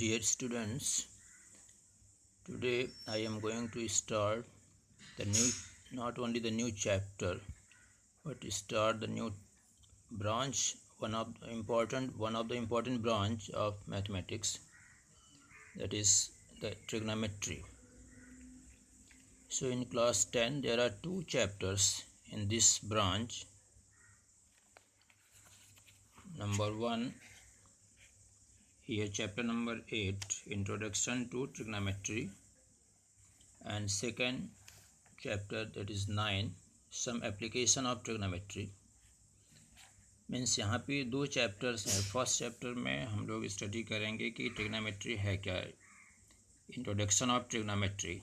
Dear students, today I am going to start not only the new chapter, but start the new branch, one of the important branch of mathematics, that is the trigonometry. So in class 10 there are two chapters in this branch. Number 1, here chapter number 8, Introduction to Trigonometry, and second chapter, that is 9, Some Application of Trigonometry. Means यहाँ पे दो chapters हैं. First chapter में हम लोग study करेंगे कि trigonometry है क्या, introduction of trigonometry.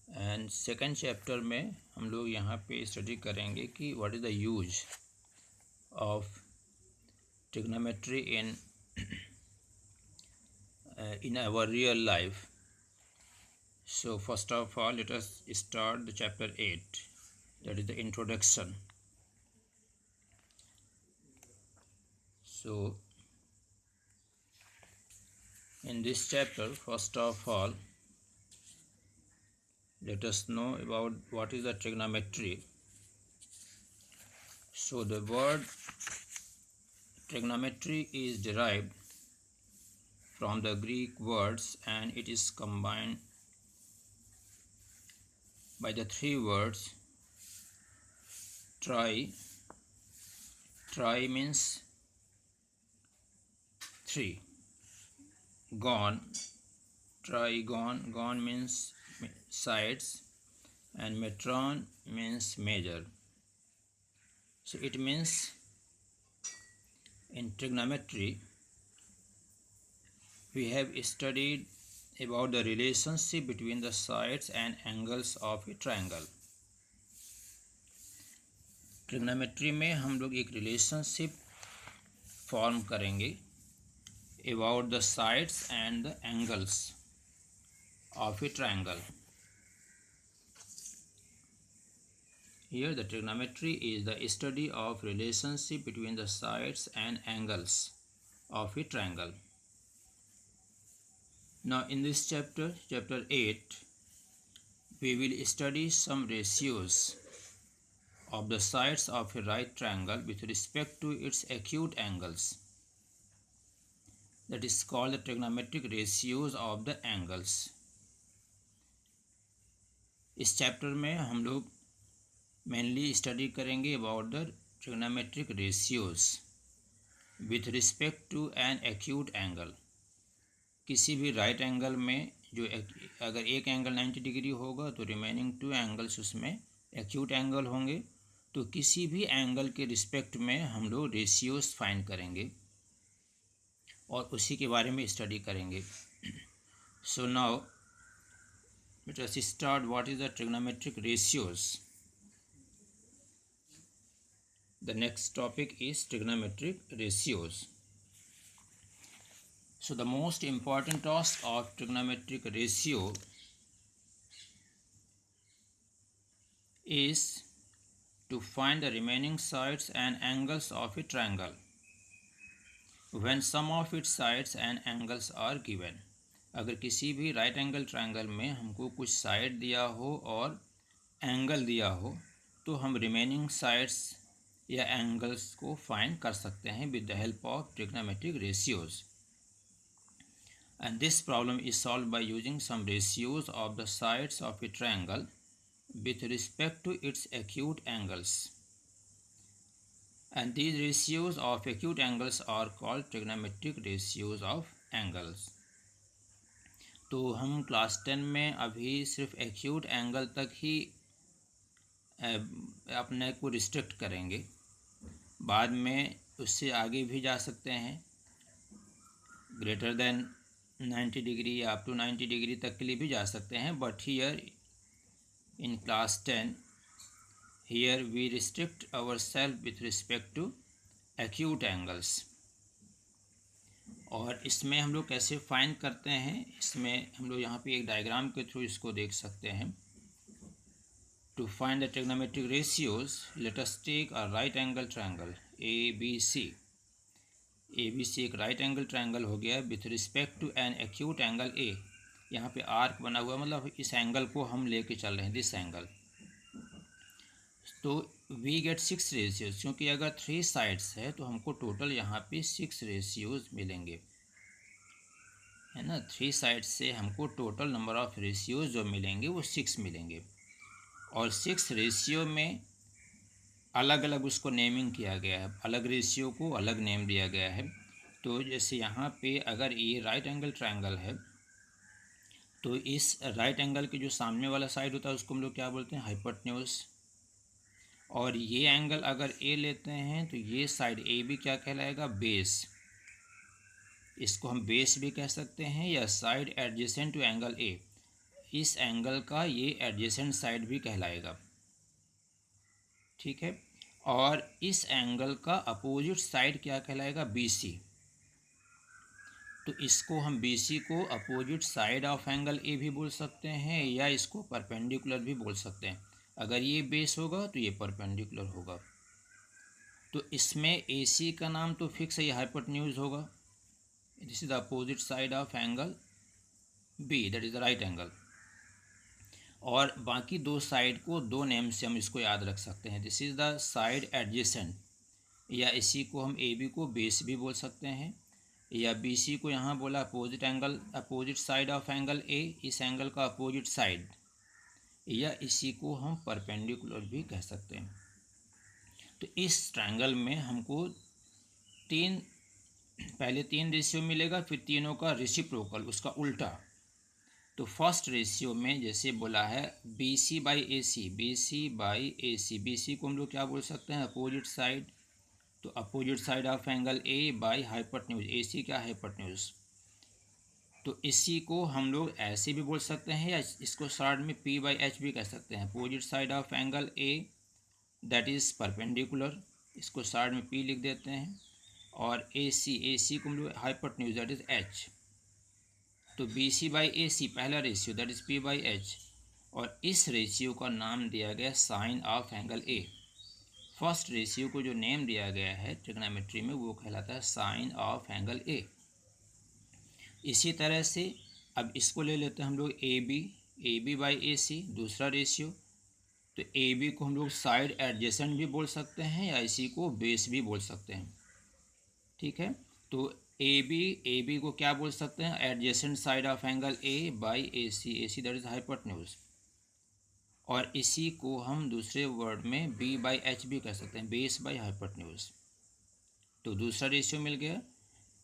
And second chapter में हम लोग यहाँ पे स्टडी करेंगे कि what is the use of trigonometry in our real life. So first of all, let us start the chapter 8, that is the introduction. So in this chapter, first of all, let us know about what is the trigonometry. So the word trigonometry is derived from the Greek words, and it is combined by the three words. Tri means three. Gon means sides, and metron means measure. So it means in trigonometry we have studied about the relationship between the sides and angles of a triangle. Trigonometry में हम लोग एक relationship form करेंगे about the sides and the angles of a triangle. Here the trigonometry is the study of relationship between the sides and angles of a triangle. Now in this chapter 8, we will study some ratios of the sides of a right triangle with respect to its acute angles. That is called the trigonometric ratios of the angles. इस chapter में हम लोग mainly study करेंगे about the trigonometric ratios with respect to an acute angle. किसी भी right angle में जो अगर एक एंगल 90 डिग्री होगा तो रिमेनिंग टू एंगल्स उसमें एक्यूट एंगल होंगे. तो किसी भी एंगल के रिस्पेक्ट में हम लोग रेशियोज फाइंड करेंगे और उसी के बारे में स्टडी करेंगे. So now let us start. What is the trigonometric ratios. The next topic is trigonometric ratios. So the most important task of trigonometric ratio is to find the remaining sides and angles of a triangle when sum of its sides and angles are given. अगर किसी भी right angle triangle में हमको कुछ side दिया हो और angle दिया हो तो हम रिमेनिंग साइड्स या एंगल्स को फाइंड कर सकते हैं with the help of trigonometric ratios. And this problem is solved by using some ratios of the sides of a triangle with respect to its acute angles. And these ratios of acute angles are called trigonometric ratios of angles. तो हम class 10 में अभी सिर्फ acute angle तक ही अपने को restrict करेंगे. बाद में उससे आगे भी जा सकते हैं, ग्रेटर देन 90 डिग्री या अप टू 90 डिग्री तक के लिए भी जा सकते हैं. But here in class 10 here we restrict ourself with respect to acute angles. और इसमें हम लोग कैसे फाइंड करते हैं, इसमें हम लोग यहाँ पे एक डायग्राम के थ्रू इसको देख सकते हैं. To find the trigonometric ratios let us take a right angle triangle ABC. A B C एक राइट एंगल ट्रायंगल हो गया with respect to an acute angle A. यहाँ पे आर्क बना हुआ मतलब इस एंगल को हम लेके चल रहे हैं, दिस एंगल। तो वी गेट 6 रेशियोज, क्योंकि अगर 3 साइड्स है तो हमको टोटल यहाँ पे 6 रेशियोज मिलेंगे, है ना। 3 साइड्स से हमको टोटल नंबर ऑफ रेशियोज जो मिलेंगे वो 6 मिलेंगे। और 6 रेशियो में अलग अलग उसको नेमिंग किया गया है, अलग रेशियो को अलग नेम दिया गया है। तो जैसे यहाँ पे अगर ये राइट एंगल ट्रायंगल है तो इस राइट एंगल के जो सामने वाला साइड होता है उसको हम लोग क्या बोलते हैं, हाइपोटेन्यूज। और ये एंगल अगर ए लेते हैं तो ये साइड ए भी क्या कहलाएगा, बेस। इसको हम बेस भी कह सकते हैं या side adjacent to angle A, इस एंगल का ये एडजेसेंट साइड भी कहलाएगा, ठीक है। और इस एंगल का अपोजिट साइड क्या कहलाएगा, BC। तो इसको हम BC को opposite side of angle A भी बोल सकते हैं या इसको परपेंडिकुलर भी बोल सकते हैं। अगर ये बेस होगा तो ये परपेंडिकुलर होगा। तो इसमें AC का नाम तो फिक्स है, ये हाइपोटेन्यूज होगा। This is the opposite side of angle B, that is the right angle. और बाकी दो साइड को दो नेम से हम इसको याद रख सकते हैं। This is the side adjacent, या इसी को हम AB को बेस भी बोल सकते हैं, या BC को यहाँ बोला opposite angle, opposite side of angle A, इस एंगल का अपोजिट साइड, या इसी को हम परपेंडिकुलर भी कह सकते हैं। तो इस ट्रायंगल में हमको पहले तीन रेशियो मिलेगा, फिर तीनों का रेसिप्रोकल, उसका उल्टा। तो फर्स्ट रेशियो में जैसे बोला है BC by AC, BC by AC, BC को हम लोग क्या बोल सकते हैं, अपोजिट साइड। तो opposite side of angle A by hypotenuse, AC क्या हाइपोटेन्यूज। तो इसी को हम लोग ऐसे भी बोल सकते हैं या इसको शॉर्ट में P बाई H भी कह सकते हैं, opposite side of angle A that is perpendicular, इसको शॉर्ट में P लिख देते हैं। और AC को हम लोग हाइपोटेन्यूज दैट इज़ H। तो BC बाई AC पहला ratio that is P by H, और इस रेशियो का नाम दिया गया sine of angle A। First ratio को जो नेम दिया गया है ट्रिग्नोमेट्री में वो कहलाता है साइन ऑफ एंगल A। इसी तरह से अब इसको ले लेते हैं हम लोग AB बाई AC दूसरा रेशियो। तो AB को हम लोग साइड एडजेसेंट भी बोल सकते हैं या इसी को बेस भी बोल सकते हैं, ठीक है। तो AB को क्या बोल सकते हैं, adjacent side of angle A by AC that is hypotenuse. और इसी को हम दूसरे वर्ड में B बाई H भी कह सकते हैं, बेस बाई हाइपोटेन्यूज। तो दूसरा रेशियो मिल गया।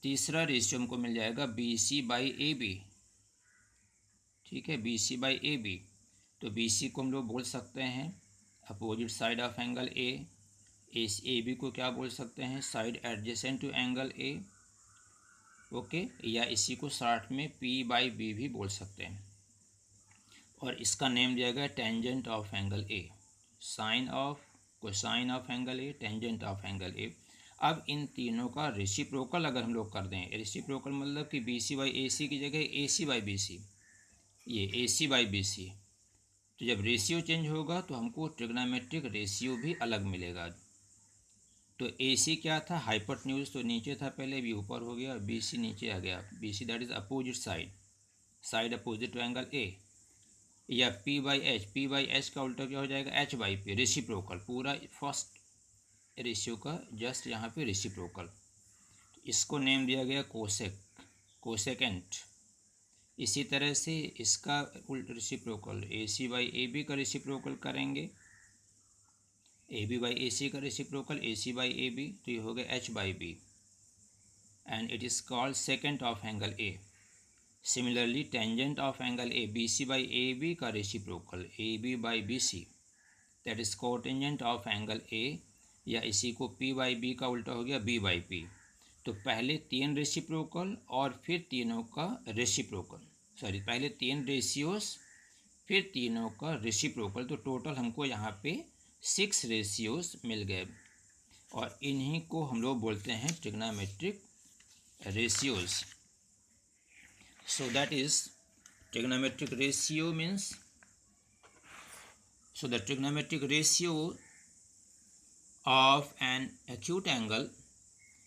तीसरा रेशियो हमको मिल जाएगा BC बाई AB, ठीक है, BC बाई AB। तो BC को हम लोग बोल सकते हैं opposite side of angle A, AB को क्या बोल सकते हैं, side adjacent to angle A, okay, या इसी को शॉर्ट में P बाई B भी बोल सकते हैं। और इसका नेम दिया गया tangent of angle A, sine of cosine of angle A, tangent of angle A। अब इन तीनों का रेसिप्रोकल अगर हम लोग कर दें, रेसिप्रोकल मतलब कि BC बाई AC की जगह AC बाई BC, ये AC बाई BC। तो जब रेशियो चेंज होगा तो हमको ट्रिग्नोमेट्रिक रेशियो भी अलग मिलेगा। तो AC क्या था, हाइपोटेन्यूज, तो नीचे था पहले, भी ऊपर हो गया, BC नीचे आ गया। BC that is opposite side, side opposite to angle A। या P बाई H का उल्टा क्या हो जाएगा, H बाई P, रेसिप्रोकल, पूरा फर्स्ट रेशियो का जस्ट यहाँ पे रेसिप्रोकल। तो इसको नेम दिया गया कोसेकेंट। इसी तरह से इसका उल्ट रेसिप्रोकल AC बाई AB का रेसिप्रोकल करेंगे, AB बाई AC का रेसिप्रोकल AC बाई AB, तो ये हो गया H by B and it is called secant of angle A। Similarly tangent of angle A BC by AB का reciprocal AB by BC that is cotangent of angle A, या इसी को P by B का उल्टा हो गया B by P। तो पहले तीन रेसिप्रोकल और फिर तीनों का रेसिप्रोकल, सॉरी पहले तीन रेशियोज फिर तीनों का रेसिप्रोकल। तो टोटल हमको यहाँ पे 6 रेशियोज मिल गए, और इन्हीं को हम लोग बोलते हैं trigonometric ratios. So that is trigonometric ratio means, so the trigonometric ratio of an acute angle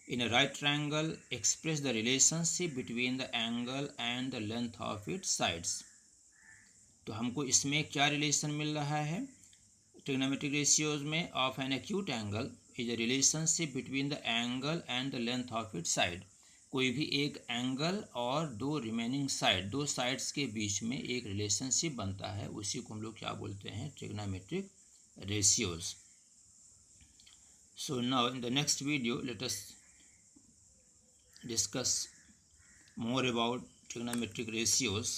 In a right triangle, express the relationship between the angle and the length of its sides. तो हमको इसमें क्या relation मिल रहा है trigonometric ratios में? Of N acute angle is a relationship between the angle and the length of its side. कोई भी एक एंगल और दो रिमेनिंग साइड, दो साइड्स के बीच में एक रिलेशनशिप बनता है, उसी को हम लोग क्या बोलते हैं? Trigonometric ratios. So now in the next video, let us discuss more about trigonometric ratios.